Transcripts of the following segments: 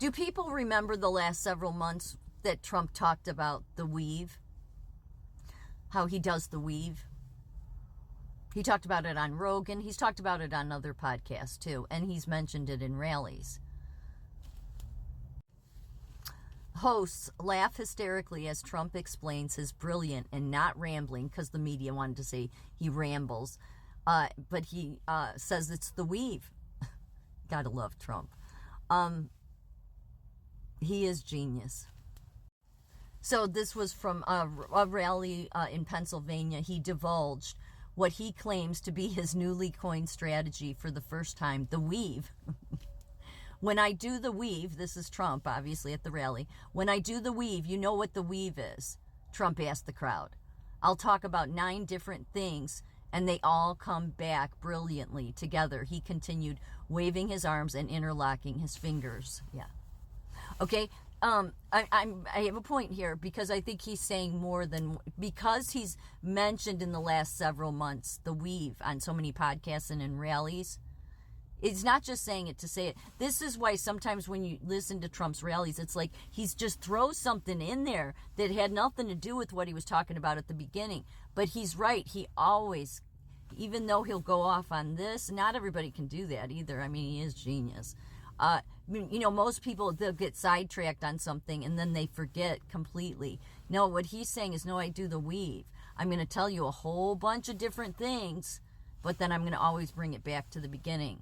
Do people remember the last several months that Trump talked about the weave? How he does the weave? He talked about it on Rogan. He's talked about it on other podcasts too, and he's mentioned it in rallies. Hosts laugh hysterically as Trump explains his brilliant and not rambling, because the media wanted to say he rambles, but he says it's the weave. Gotta love Trump. He is genius. So this was from a rally in Pennsylvania. He divulged what he claims to be his newly coined strategy for the first time, the weave. When I do the weave, this is Trump, obviously, at the rally. When I do the weave, you know what the weave is? Trump asked the crowd. I'll talk about 9 different things, and they all come back brilliantly together. He continued, waving his arms and interlocking his fingers. Yeah. Okay, I have a point here, because I think he's saying more than, because he's mentioned in the last several months the weave on so many podcasts and in rallies. It's not just saying it to say it. This is why sometimes when you listen to Trump's rallies, it's like he's just throws something in there that had nothing to do with what he was talking about at the beginning. But he's right. He always, even though he'll go off on this, not everybody can do that either. I mean, he is genius. Most people, they'll get sidetracked on something and then they forget completely. No, what he's saying is, no, I do the weave. I'm going to tell you a whole bunch of different things, but then I'm going to always bring it back to the beginning.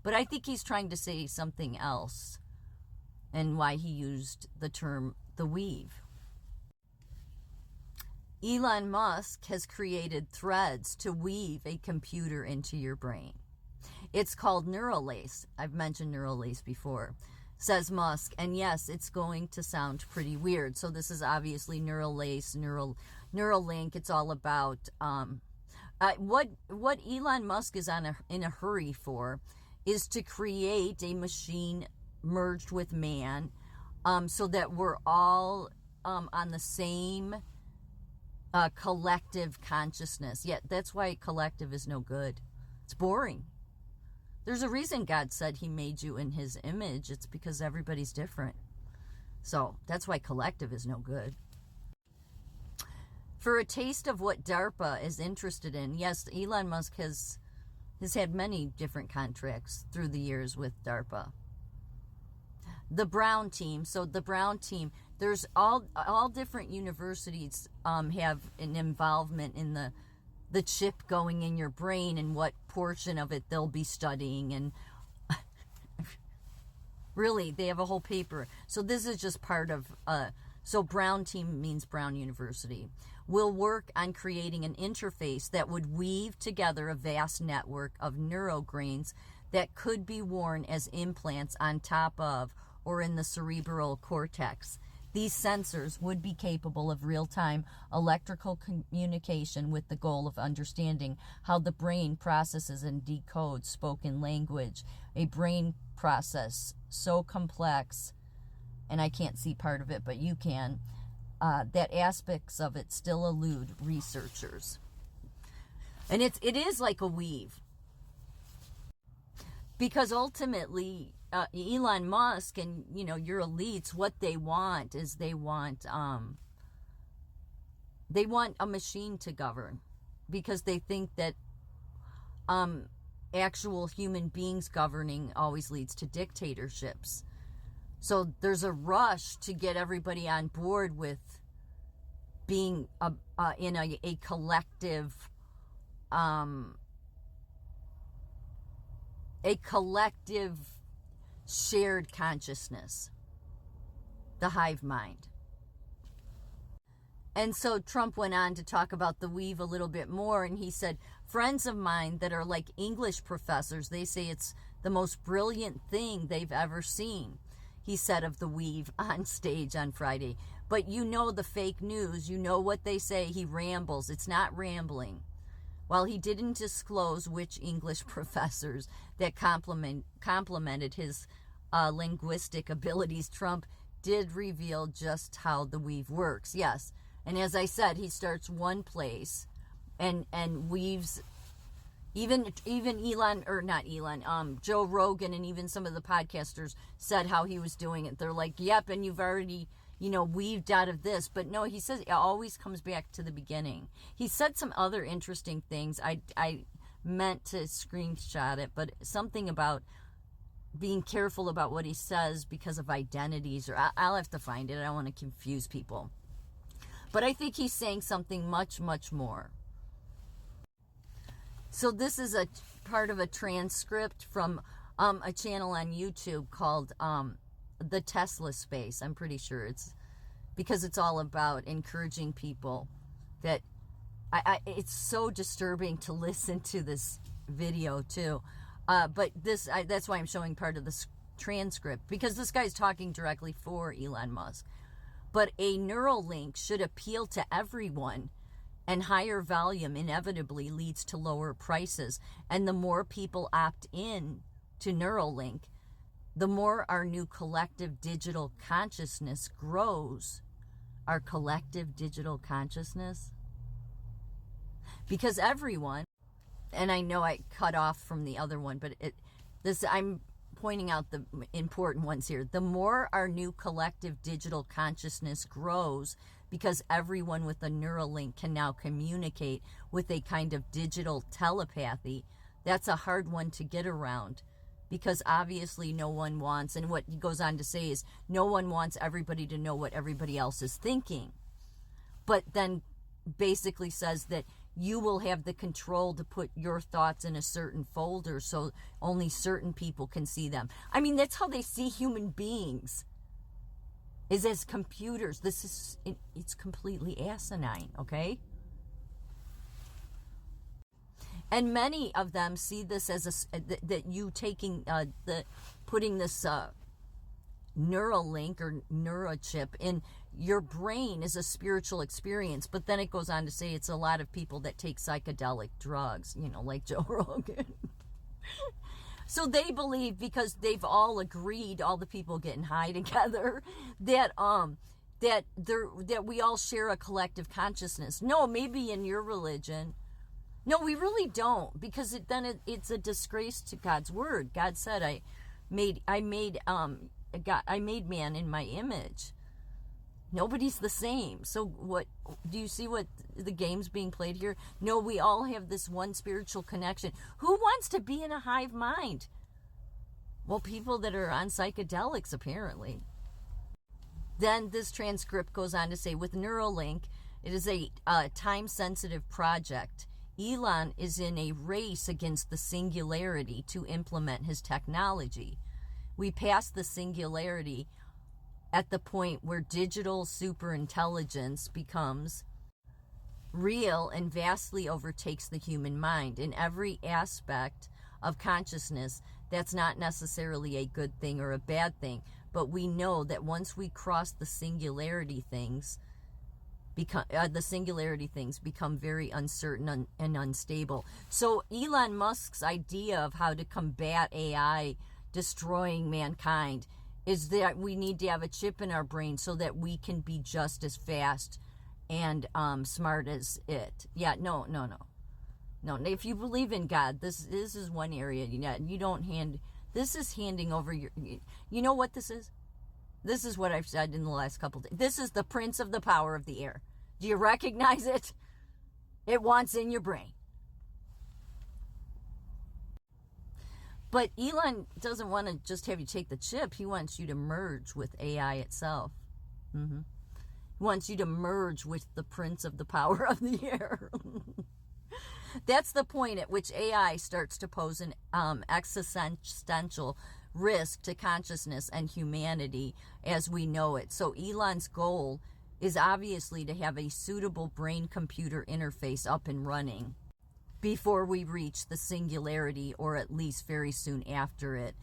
But I think he's trying to say something else, and why he used the term the weave. Elon Musk has created threads to weave a computer into your brain. It's called Neuralace. I've mentioned Neuralace before, says Musk. And yes, it's going to sound pretty weird. So this is obviously Neuralace, Neuralink. It's all about what Elon Musk is in a hurry for is to create a machine merged with man, so that we're all on the same collective consciousness. Yet that's why collective is no good. It's boring. There's a reason God said he made you in his image. It's because everybody's different. So that's why collective is no good. For a taste of what DARPA is interested in, yes, Elon Musk has had many different contracts through the years with DARPA. The Brown team. So the Brown team, there's all different universities have an involvement in the chip going in your brain and what portion of it they'll be studying. And really, they have a whole paper. So this is just part of, so Brown team means Brown University. Will work on creating an interface that would weave together a vast network of neurograins that could be worn as implants on top of or in the cerebral cortex. These sensors would be capable of real-time electrical communication with the goal of understanding how the brain processes and decodes spoken language, a brain process so complex, and I can't see part of it, but you can, that aspects of it still elude researchers. And it is like a weave. Because ultimately, Elon Musk and, your elites, what they want is they want a machine to govern. Because they think that actual human beings governing always leads to dictatorships. So there's a rush to get everybody on board with being in a collective, shared consciousness, the hive mind. And so Trump went on to talk about the weave a little bit more, and he said, friends of mine that are like English professors, they say it's the most brilliant thing they've ever seen. He said of the weave on stage on Friday. But the fake news, what they say, he rambles. It's not rambling. While he didn't disclose which English professors that complimented his linguistic abilities, Trump did reveal just how the weave works. Yes, and as I said, he starts one place and weaves Even Elon, or not Elon, Joe Rogan, and even some of the podcasters said how he was doing it. They're like, yep, and you've already, weaved out of this. But no, he says it always comes back to the beginning. He said some other interesting things. I meant to screenshot it, but something about being careful about what he says because of identities, or I'll have to find it. I don't want to confuse people. But I think he's saying something much, much more. So this is a part of a transcript from a channel on YouTube called The Tesla Space. I'm pretty sure it's because it's all about encouraging people that it's so disturbing to listen to this video too. But that's why I'm showing part of the transcript, because this guy's talking directly for Elon Musk. But a Neuralink should appeal to everyone, and higher volume inevitably leads to lower prices. And the more people opt in to Neuralink, the more our new collective digital consciousness grows. Our collective digital consciousness? Because everyone, and I know I cut off from the other one, but I'm pointing out the important ones here. The more our new collective digital consciousness grows, because everyone with a Neuralink can now communicate with a kind of digital telepathy. That's a hard one to get around, because obviously no one wants, and what he goes on to say is, no one wants everybody to know what everybody else is thinking. But then basically says that you will have the control to put your thoughts in a certain folder so only certain people can see them. I mean, that's how they see human beings, is as computers. It's completely asinine, okay? And many of them see this as that you taking putting this Neuralink or neurochip in your brain is a spiritual experience. But then it goes on to say it's a lot of people that take psychedelic drugs, like Joe Rogan. So they believe, because they've all agreed, all the people getting high together, that we all share a collective consciousness. No, maybe in your religion. No, we really don't, because it's a disgrace to God's word. God said, I made man in my image. Nobody's the same. So what do you see what the game's being played here? No, we all have this one spiritual connection. Who wants to be in a hive mind? Well, people that are on psychedelics, apparently. Then this transcript goes on to say, with Neuralink, it is a time-sensitive project. Elon is in a race against the singularity to implement his technology. We pass the singularity at the point where digital superintelligence becomes real and vastly overtakes the human mind. In every aspect of consciousness, that's not necessarily a good thing or a bad thing, but we know that once we cross the singularity things, become very uncertain and unstable. So Elon Musk's idea of how to combat AI destroying mankind is that we need to have a chip in our brain so that we can be just as fast and smart as it. Yeah, no. If you believe in God, this is one area. You don't this is handing over your. You know what this is? This is what I've said in the last couple days. This is the prince of the power of the air. Do you recognize it? It wants in your brain. But Elon doesn't want to just have you take the chip. He wants you to merge with AI itself. He wants you to merge with the prince of the power of the air. That's the point at which AI starts to pose an existential risk to consciousness and humanity as we know it. So Elon's goal is obviously to have a suitable brain-computer interface up and running before we reach the singularity, or at least very soon after it,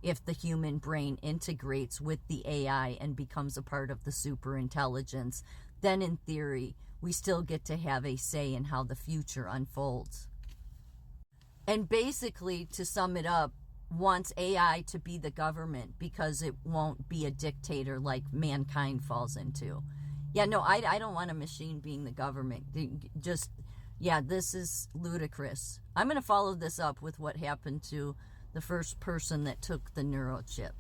if the human brain integrates with the AI and becomes a part of the superintelligence. Then in theory, we still get to have a say in how the future unfolds. And basically, to sum it up, wants AI to be the government because it won't be a dictator like mankind falls into. Yeah, no, I don't want a machine being the government. Just Yeah, this is ludicrous. I'm going to follow this up with what happened to the first person that took the neurochip.